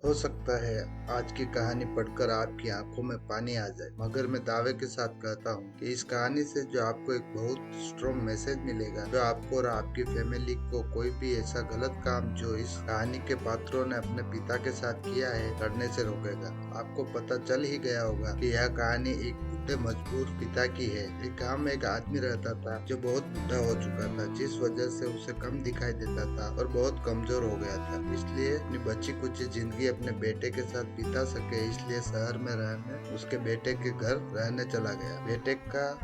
हो सकता है आज की कहानी पढ़कर आपकी आंखों में पानी आ जाए, मगर मैं दावे के साथ कहता हूँ कि इस कहानी से जो आपको एक बहुत स्ट्रॉन्ग मैसेज मिलेगा, जो आपको और आपकी फैमिली को कोई भी ऐसा गलत काम जो इस कहानी के पात्रों ने अपने पिता के साथ किया है करने से रोकेगा। आपको पता चल ही गया होगा कि यह कहानी एक बूढ़े मजबूर पिता की है। एक गांव में एक आदमी रहता था जो बहुत बूढ़ा हो चुका था, जिस वजह से उसे कम दिखाई देता था और बहुत कमजोर हो गया था। इसलिए अपनी बची कुछ जिंदगी अपने बेटे के साथ बिता सके, इसलिए शहर में रहने उसके बेटे के घर रहने चला गया।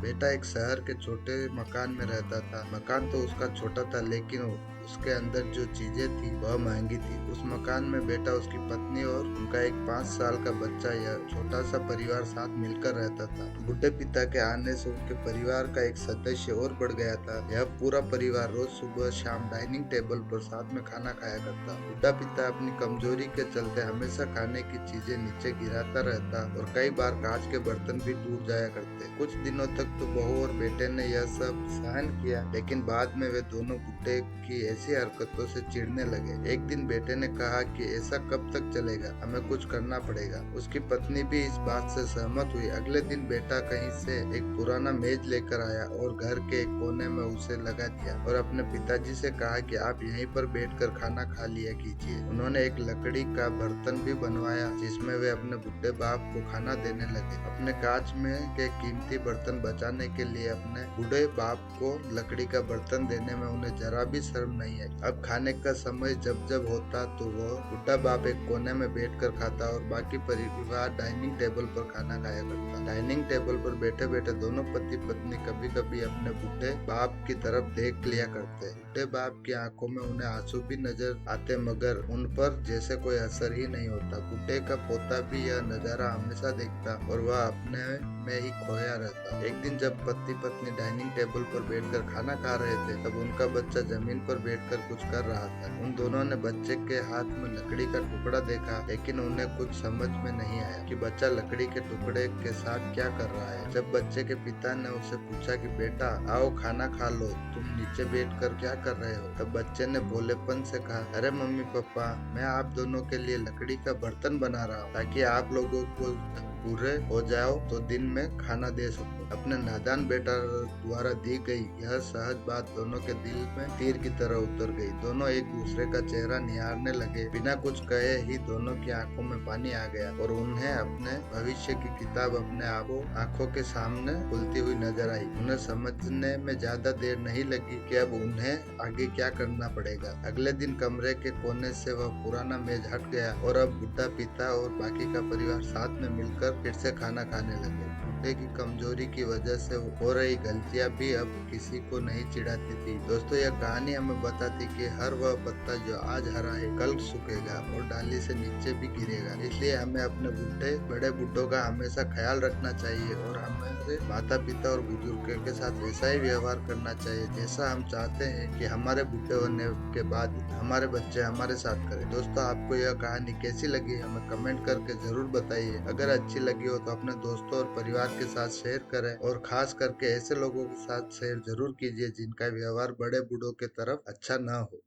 बेटा एक शहर के छोटे मकान में रहता था। मकान तो उसका छोटा था, लेकिन उसके अंदर जो चीजें थी वह महंगी थी। उस मकान में बेटा, उसकी पत्नी और उनका एक 5 साल का बच्चा, यह छोटा सा परिवार साथ मिलकर रहता था। बुढ़े पिता के आने से उनके परिवार का एक सदस्य और बढ़ गया था। यह पूरा परिवार रोज सुबह शाम डाइनिंग टेबल पर साथ में खाना खाया करता। बुढ़ा पिता अपनी कमजोरी के चलते हमेशा खाने की चीजें नीचे गिराता रहता और कई बार कांच के बर्तन भी टूट जाया करते। कुछ दिनों तक तो बहू और बेटे ने यह सब सहन किया, लेकिन बाद में वे दोनों बुढ़े की ऐसी हरकतों से चिढ़ने लगे। एक दिन बेटे ने कहा कि ऐसा कब तक चलेगा, हमें कुछ करना पड़ेगा। उसकी पत्नी भी इस बात से सहमत हुई। अगले दिन बेटा कहीं से एक पुराना मेज लेकर आया और घर के एक कोने में उसे लगा दिया और अपने पिताजी से कहा कि आप यहीं पर बैठकर खाना खा लिया कीजिए। उन्होंने एक लकड़ी का बर्तन भी बनवाया जिसमें वे अपने बुढ़े बाप को खाना देने लगे। अपने कांच में के कीमती बर्तन बचाने के लिए अपने बूढ़े बाप को लकड़ी का बर्तन देने में उन्हें जरा भी शर्म नहीं है। अब खाने का समय जब जब होता तो वह बुढ़ा बाप एक कोने में बैठकर खाता और बाकी परिवार डाइनिंग टेबल पर खाना खाया करता। डाइनिंग टेबल पर बैठे बैठे दोनों पति पत्नी कभी कभी अपने बुढ़े बाप की तरफ देख लिया करते। बुढ़े बाप की आंखों में उन्हें आंसू भी नजर आते, मगर उन पर जैसे कोई असर ही नहीं होता। बुढ़े का पोता भी यह नजारा हमेशा देखता और वह अपने में ही खोया रहता। एक दिन जब पति पत्नी डाइनिंग टेबल पर बैठकर खाना खा रहे थे, तब उनका बच्चा जमीन पर बैठकर कुछ कर रहा था। उन दोनों ने बच्चे के हाथ में लकड़ी का टुकड़ा देखा, लेकिन उन्हें कुछ समझ में नहीं आया कि बच्चा लकड़ी के टुकड़े के साथ क्या कर रहा है। जब बच्चे के पिता ने उससे पूछा कि बेटा आओ खाना खा लो, तुम नीचे बैठकर क्या कर रहे हो, तब बच्चे ने भोलेपन से कहा, अरे मम्मी पापा, मैं आप दोनों के लिए लकड़ी का बर्तन बना रहा हूँ ताकि आप लोगों को पूरे हो जाओ तो दिन में खाना दे सको। अपने नादान बेटा द्वारा दी गई यह सहज बात दोनों के दिल में तीर की तरह उतर गई। दोनों एक दूसरे का चेहरा निहारने लगे। बिना कुछ कहे ही दोनों की आंखों में पानी आ गया और उन्हें अपने भविष्य की किताब अपने आंखों के सामने खुलती हुई नजर आई। उन्हें समझने में ज्यादा देर नहीं लगी कि अब उन्हें आगे क्या करना पड़ेगा। अगले दिन कमरे के कोने से वह पुराना मेज हट गया और अब बुढ़ा पिता और बाकी का परिवार साथ में मिलकर फिर से खाना खाने लगे। बुढ़े की कमजोरी की वजह से हो रही गलतियां भी अब किसी को नहीं चिढ़ाती थी। दोस्तों, यह कहानी हमें बताती कि हर वह पत्ता जो आज हरा है कल सूखेगा और डाली से नीचे भी गिरेगा। इसलिए हमें अपने बड़े बुड्ढों का हमेशा ख्याल रखना चाहिए और हमारे माता पिता और बुजुर्गों के साथ वैसा ही व्यवहार करना चाहिए जैसा हम चाहते हैं कि हमारे बुढ़े होने के बाद हमारे बच्चे हमारे साथ करें। दोस्तों, आपको यह कहानी कैसी लगी हमें कमेंट करके जरूर बताइए। अगर अच्छी लगी हो तो अपने दोस्तों और परिवार के साथ शेयर करें और खास करके ऐसे लोगों के साथ शेयर जरूर कीजिए जिनका व्यवहार बड़े बूढ़ों के तरफ अच्छा ना हो।